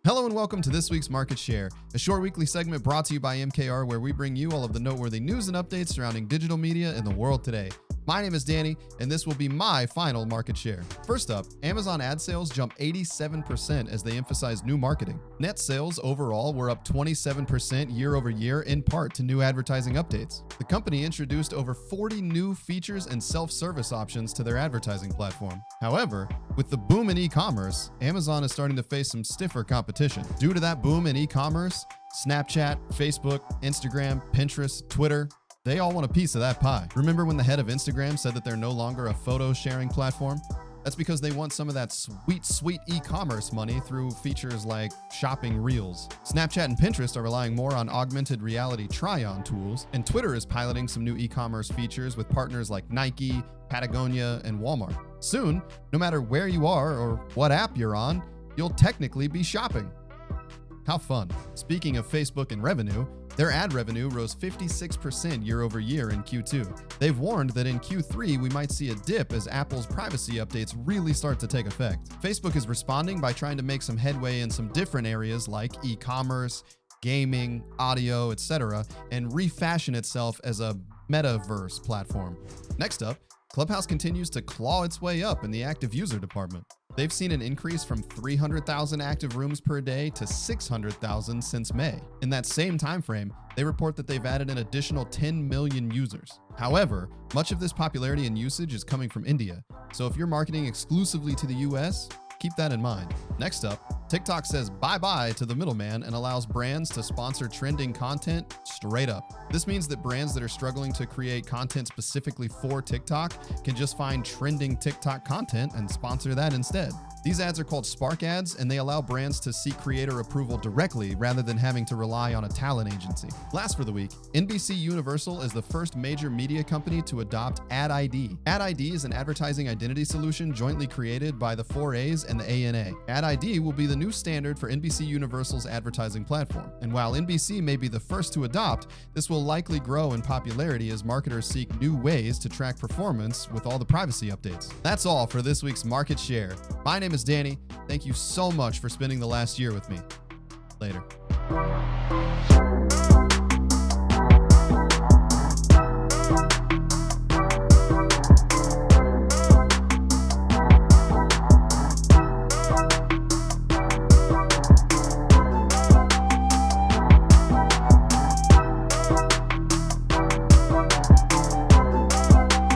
Hello and welcome to this week's Market Share, a short weekly segment brought to you by MKR where we bring you all of the noteworthy news and updates surrounding digital media in the world today. My name is Danny, and this will be my final market share. First up, Amazon ad sales jumped 87% as they emphasized new marketing. Net sales overall were up 27% year over year, in part to new advertising updates. The company introduced over 40 new features and self-service options to their advertising platform. However, with the boom in e-commerce, Amazon is starting to face some stiffer competition. Due to that boom in e-commerce, Snapchat, Facebook, Instagram, Pinterest, Twitter, they all want a piece of that pie. Remember when the head of Instagram said that they're no longer a photo sharing platform? That's because they want some of that sweet e-commerce money through features like shopping reels. Snapchat and Pinterest are relying more on augmented reality try-on tools, and Twitter is piloting some new e-commerce features with partners like Nike, Patagonia, and Walmart. Soon, no matter where you are or what app you're on, you'll technically be shopping. How fun. Speaking of Facebook and revenue, their ad revenue rose 56% year over year in Q2. They've warned that in Q3 we might see a dip as Apple's privacy updates really start to take effect. Facebook is responding by trying to make some headway in some different areas like e-commerce, gaming, audio, etc., and refashion itself as a metaverse platform. Next up, Clubhouse continues to claw its way up in the active user department. They've seen an increase from 300,000 active rooms per day to 600,000 since May. In that same time frame, they report that they've added an additional 10 million users. However, much of this popularity and usage is coming from India, so if you're marketing exclusively to the US, keep that in mind. Next up, TikTok says bye-bye to the middleman and allows brands to sponsor trending content straight up. This means that brands that are struggling to create content specifically for TikTok can just find trending TikTok content and sponsor that instead. These ads are called Spark ads, and they allow brands to seek creator approval directly rather than having to rely on a talent agency. Last for the week, NBC Universal is the first major media company to adopt Ad ID. Ad ID is an advertising identity solution jointly created by the 4As and the ANA. Ad ID will be the new standard for NBC Universal's advertising platform. And while NBC may be the first to adopt, this will likely grow in popularity as marketers seek new ways to track performance with all the privacy updates. That's all for this week's Market Share. My name is Danny. Thank you so much for spending the last year with me. Later.